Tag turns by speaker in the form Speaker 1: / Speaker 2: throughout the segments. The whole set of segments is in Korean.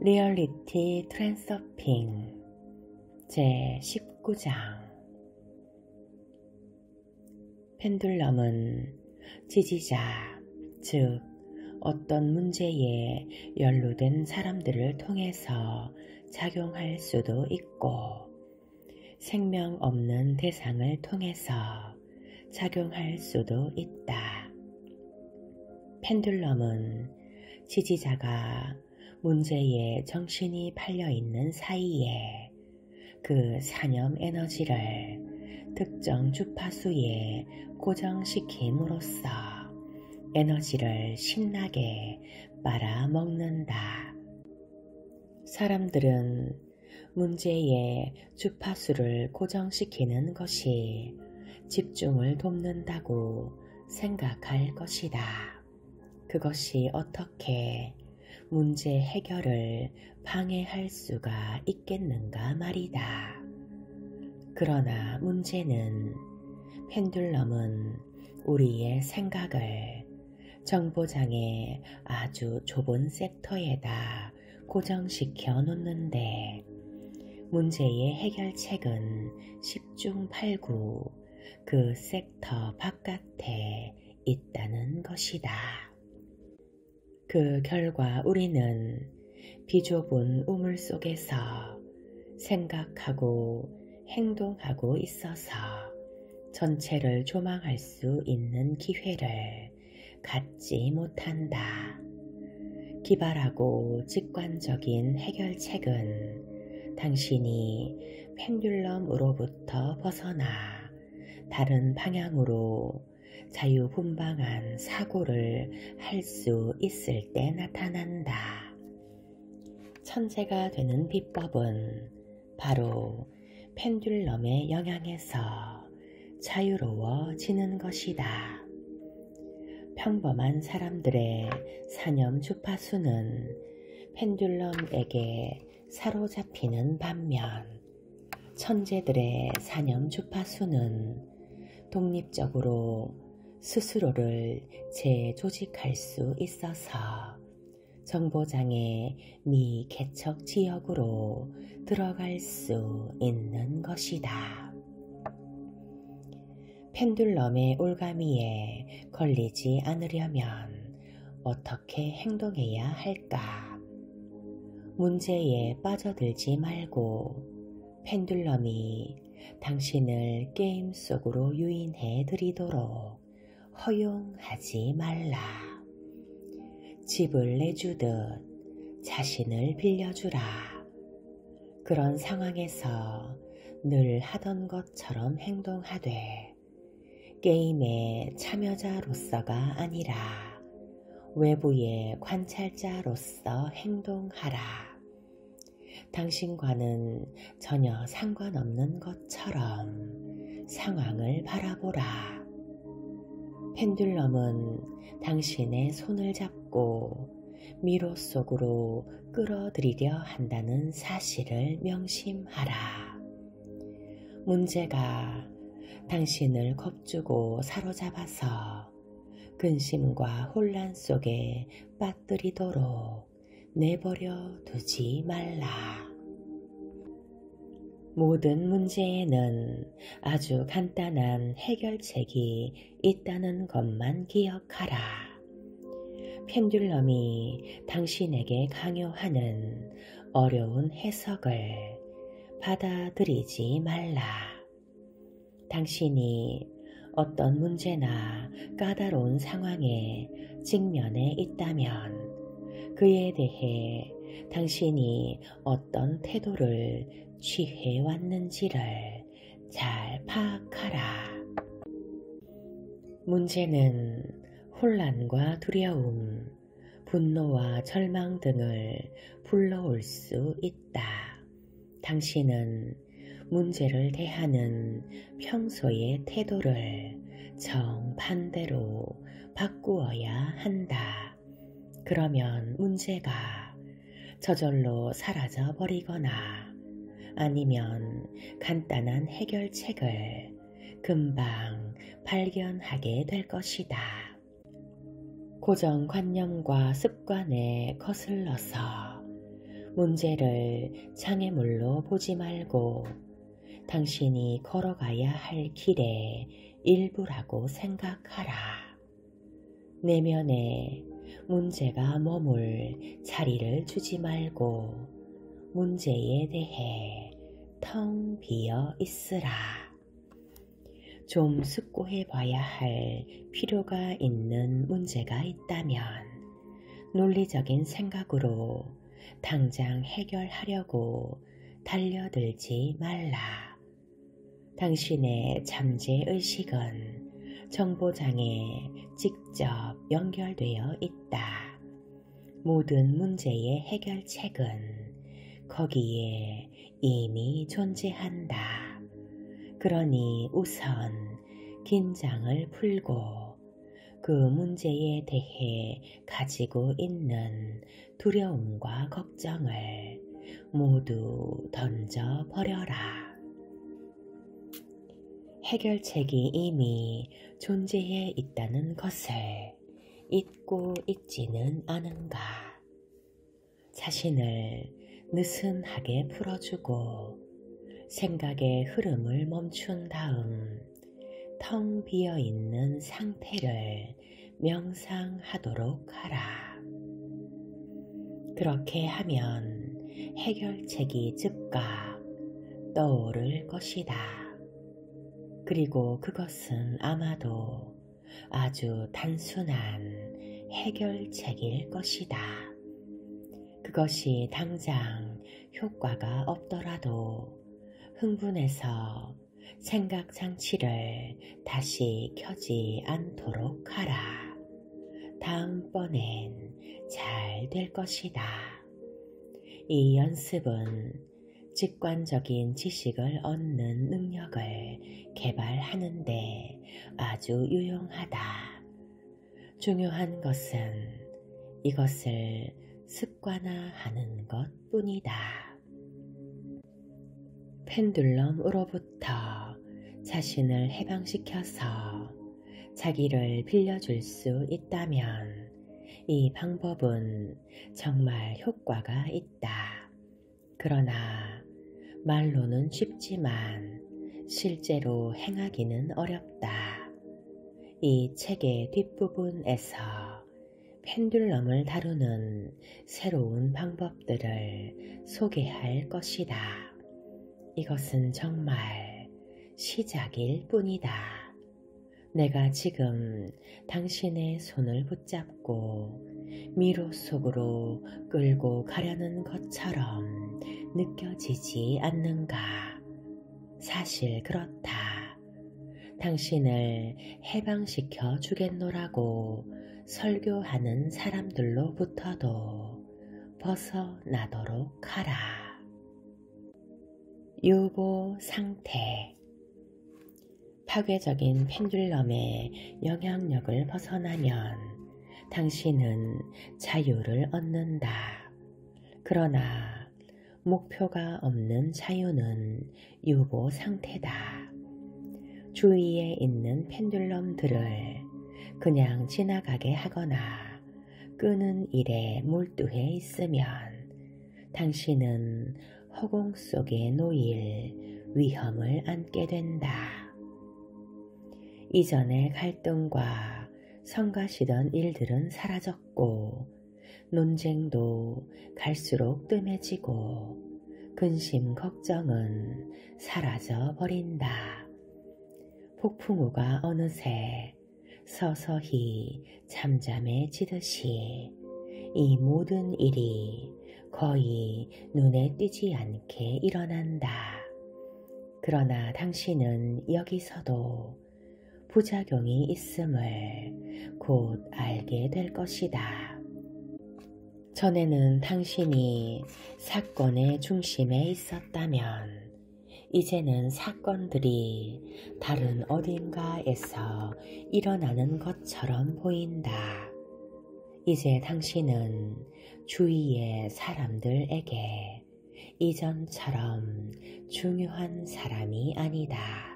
Speaker 1: 리얼리티 트랜서핑 제19장 펜듈럼은 지지자, 즉 어떤 문제에 연루된 사람들을 통해서 작용할 수도 있고 생명 없는 대상을 통해서 작용할 수도 있다. 펜듈럼은 지지자가 문제에 정신이 팔려있는 사이에 그 산염 에너지를 특정 주파수에 고정시킴으로써 에너지를 신나게 빨아먹는다. 사람들은 문제의 주파수를 고정시키는 것이 집중을 돕는다고 생각할 것이다. 그것이 어떻게 문제 해결을 방해할 수가 있겠는가 말이다. 그러나 문제는 펜듈럼은 우리의 생각을 정보장의 아주 좁은 섹터에다 고정시켜 놓는데 문제의 해결책은 10중 8구 그 섹터 바깥에 있다는 것이다. 그 결과 우리는 비좁은 우물 속에서 생각하고 행동하고 있어서 전체를 조망할 수 있는 기회를 갖지 못한다. 기발하고 직관적인 해결책은 당신이 펜듈럼으로부터 벗어나 다른 방향으로 자유분방한 사고를 할 수 있을 때 나타난다. 천재가 되는 비법은 바로 펜듈럼의 영향에서 자유로워지는 것이다. 평범한 사람들의 산염 주파수는 펜듈럼에게 사로잡히는 반면 천재들의 산염 주파수는 독립적으로 스스로를 재조직할 수 있어서 정보장의 미개척 지역으로 들어갈 수 있는 것이다. 펜듈럼의 올가미에 걸리지 않으려면 어떻게 행동해야 할까? 문제에 빠져들지 말고 펜듈럼이 당신을 게임 속으로 유인해 드리도록 허용하지 말라. 집을 내주듯 자신을 빌려주라. 그런 상황에서 늘 하던 것처럼 행동하되 게임의 참여자로서가 아니라 외부의 관찰자로서 행동하라. 당신과는 전혀 상관없는 것처럼 상황을 바라보라. 펜듈럼은 당신의 손을 잡고 미로 속으로 끌어들이려 한다는 사실을 명심하라. 문제가 당신을 겁주고 사로잡아서 근심과 혼란 속에 빠뜨리도록 내버려 두지 말라. 모든 문제에는 아주 간단한 해결책이 있다는 것만 기억하라. 펜듈럼이 당신에게 강요하는 어려운 해석을 받아들이지 말라. 당신이 어떤 문제나 까다로운 상황에 직면해 있다면 그에 대해 당신이 어떤 태도를 취해왔는지를 잘 파악하라. 문제는 혼란과 두려움, 분노와 절망 등을 불러올 수 있다. 당신은 문제를 대하는 평소의 태도를 정반대로 바꾸어야 한다. 그러면 문제가 저절로 사라져 버리거나 아니면 간단한 해결책을 금방 발견하게 될 것이다. 고정관념과 습관에 거슬러서 문제를 장애물로 보지 말고 당신이 걸어가야 할 길의 일부라고 생각하라. 내면에 문제가 머물 자리를 주지 말고 문제에 대해 텅 비어 있으라. 좀 숙고해 봐야 할 필요가 있는 문제가 있다면 논리적인 생각으로 당장 해결하려고 달려들지 말라. 당신의 잠재의식은 정보장에 직접 연결되어 있다. 모든 문제의 해결책은 거기에 이미 존재한다. 그러니 우선 긴장을 풀고 그 문제에 대해 가지고 있는 두려움과 걱정을 모두 던져버려라. 해결책이 이미 존재해 있다는 것을 잊고 있지는 않은가. 자신을 느슨하게 풀어주고 생각의 흐름을 멈춘 다음 텅 비어있는 상태를 명상하도록 하라. 그렇게 하면 해결책이 즉각 떠오를 것이다. 그리고 그것은 아마도 아주 단순한 해결책일 것이다. 그것이 당장 효과가 없더라도 흥분해서 생각 장치를 다시 켜지 않도록 하라. 다음번엔 잘 될 것이다. 이 연습은 직관적인 지식을 얻는 능력을 개발하는데 아주 유용하다. 중요한 것은 이것을 습관화하는 것뿐이다. 펜듈럼으로부터 자신을 해방시켜서 자기를 빌려줄 수 있다면 이 방법은 정말 효과가 있다. 그러나 말로는 쉽지만 실제로 행하기는 어렵다. 이 책의 뒷부분에서 펜듈럼을 다루는 새로운 방법들을 소개할 것이다. 이것은 정말 시작일 뿐이다. 내가 지금 당신의 손을 붙잡고 미로 속으로 끌고 가려는 것처럼 느껴지지 않는가? 사실 그렇다. 당신을 해방시켜 주겠노라고 설교하는 사람들로부터도 벗어나도록 하라. 유보 상태. 파괴적인 펜듈럼의 영향력을 벗어나면 당신은 자유를 얻는다. 그러나 목표가 없는 자유는 유보 상태다. 주위에 있는 펜듈럼들을 그냥 지나가게 하거나 끄는 일에 몰두해 있으면 당신은 허공 속에 놓일 위험을 안게 된다. 이전의 갈등과 성가시던 일들은 사라졌고 논쟁도 갈수록 뜸해지고 근심 걱정은 사라져 버린다. 폭풍우가 어느새 서서히 잠잠해지듯이 이 모든 일이 거의 눈에 띄지 않게 일어난다. 그러나 당신은 여기서도 부작용이 있음을 곧 알게 될 것이다. 전에는 당신이 사건의 중심에 있었다면 이제는 사건들이 다른 어딘가에서 일어나는 것처럼 보인다. 이제 당신은 주위의 사람들에게 이전처럼 중요한 사람이 아니다.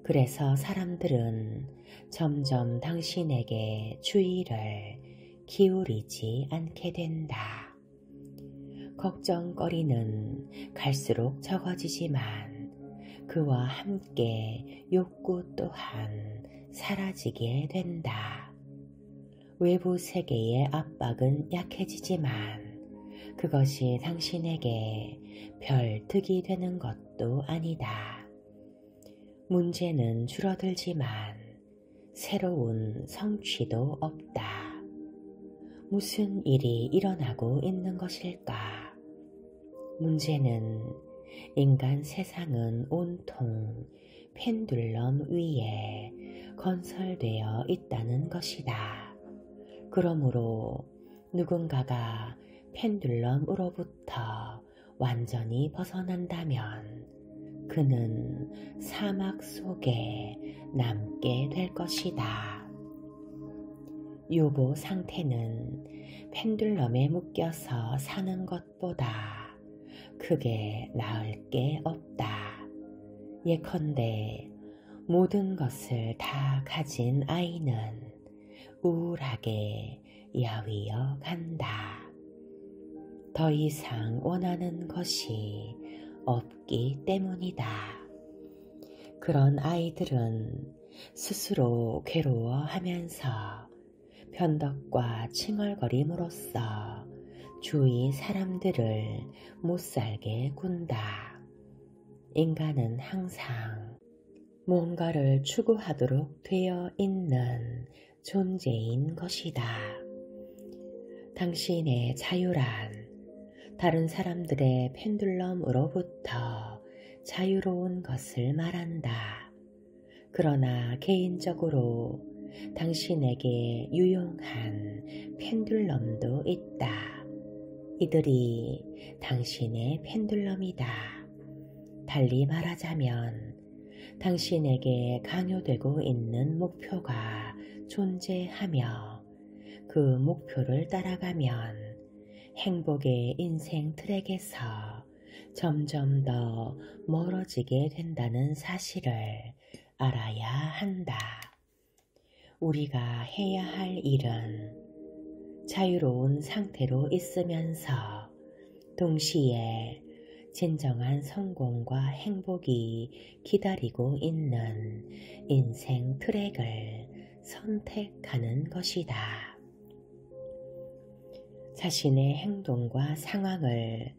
Speaker 1: 그래서 사람들은 점점 당신에게 주의를 기울이지 않게 된다. 걱정거리는 갈수록 적어지지만 그와 함께 욕구 또한 사라지게 된다. 외부 세계의 압박은 약해지지만 그것이 당신에게 별 득이 되는 것도 아니다. 문제는 줄어들지만 새로운 성취도 없다. 무슨 일이 일어나고 있는 것일까? 문제는 인간 세상은 온통 펜듈럼 위에 건설되어 있다는 것이다. 그러므로 누군가가 펜듈럼으로부터 완전히 벗어난다면 그는 사막 속에 남게 될 것이다. 요보 상태는 펜듈럼에 묶여서 사는 것보다 크게 나을 게 없다. 예컨대 모든 것을 다 가진 아이는 우울하게 야위어 간다. 더 이상 원하는 것이 없기 때문이다. 그런 아이들은 스스로 괴로워하면서 변덕과 칭얼거림으로써 주위 사람들을 못살게 군다. 인간은 항상 뭔가를 추구하도록 되어 있는 존재인 것이다. 당신의 자유란 다른 사람들의 펜듈럼으로부터 자유로운 것을 말한다. 그러나 개인적으로 당신에게 유용한 펜듈럼도 있다. 이들이 당신의 펜듈럼이다. 달리 말하자면 당신에게 강요되고 있는 목표가 존재하며 그 목표를 따라가면 행복의 인생 트랙에서 점점 더 멀어지게 된다는 사실을 알아야 한다. 우리가 해야 할 일은 자유로운 상태로 있으면서 동시에 진정한 성공과 행복이 기다리고 있는 인생 트랙을 선택하는 것이다. 자신의 행동과 상황을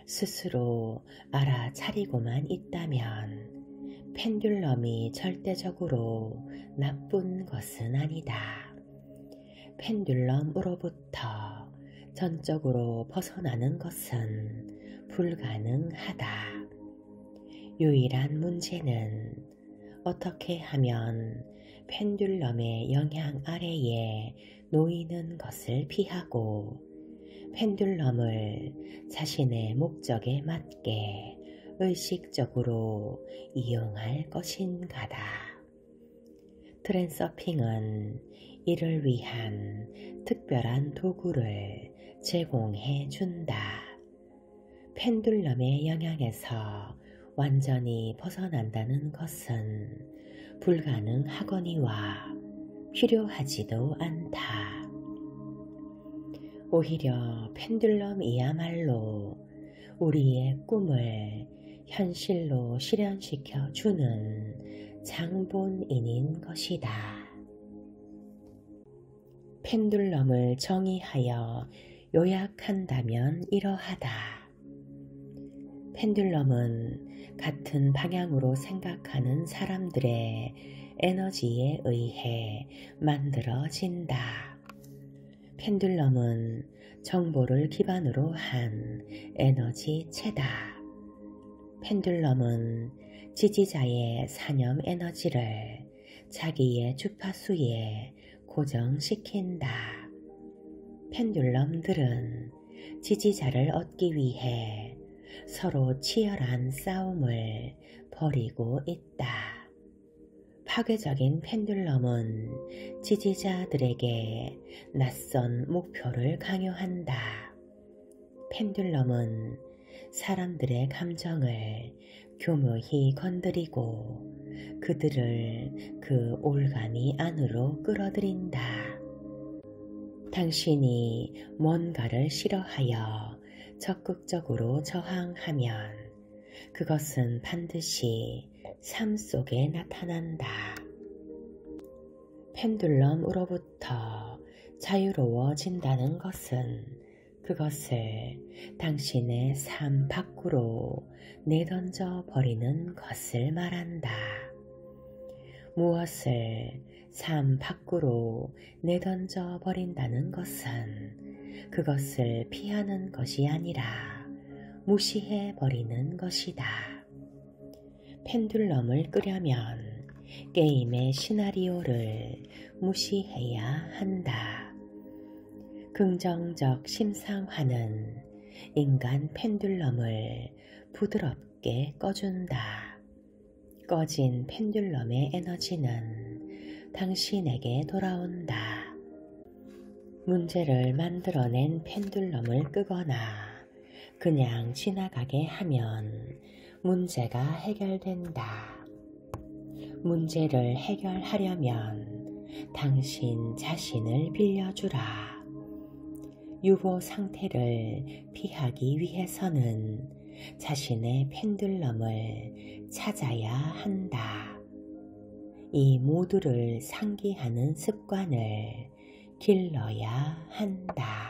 Speaker 1: 스스로 알아차리고만 있다면 펜듈럼이 절대적으로 나쁜 것은 아니다. 펜듈럼으로부터 전적으로 벗어나는 것은 불가능하다. 유일한 문제는 어떻게 하면 펜듈럼의 영향 아래에 놓이는 것을 피하고 펜듈럼을 자신의 목적에 맞게 의식적으로 이용할 것인가다. 트랜서핑은 이를 위한 특별한 도구를 제공해 준다. 펜듈럼의 영향에서 완전히 벗어난다는 것은 불가능하거니와 필요하지도 않다. 오히려 펜듈럼이야말로 우리의 꿈을 현실로 실현시켜 주는 장본인인 것이다. 펜듈럼을 정의하여 요약한다면 이러하다. 펜듈럼은 같은 방향으로 생각하는 사람들의 에너지에 의해 만들어진다. 펜듈럼은 정보를 기반으로 한 에너지체다. 펜듈럼은 지지자의 사념 에너지를 자기의 주파수에 고정시킨다. 펜듈럼들은 지지자를 얻기 위해 서로 치열한 싸움을 벌이고 있다. 파괴적인 펜듈럼은 지지자들에게 낯선 목표를 강요한다. 펜듈럼은 사람들의 감정을 교묘히 건드리고 그들을 그 올가미 안으로 끌어들인다. 당신이 뭔가를 싫어하여 적극적으로 저항하면 그것은 반드시 삶 속에 나타난다. 펜듈럼으로부터 자유로워진다는 것은 그것을 당신의 삶 밖으로 내던져 버리는 것을 말한다. 무엇을 삶 밖으로 내던져 버린다는 것은 그것을 피하는 것이 아니라 무시해 버리는 것이다. 펜듈럼을 끄려면 게임의 시나리오를 무시해야 한다. 긍정적 심상화는 인간 펜듈럼을 부드럽게 꺼준다. 꺼진 펜듈럼의 에너지는 당신에게 돌아온다. 문제를 만들어낸 펜듈럼을 끄거나 그냥 지나가게 하면 문제가 해결된다. 문제를 해결하려면 당신 자신을 빌려주라. 유보 상태를 피하기 위해서는 자신의 펜듈럼을 찾아야 한다. 이 모두를 상기하는 습관을 길러야 한다.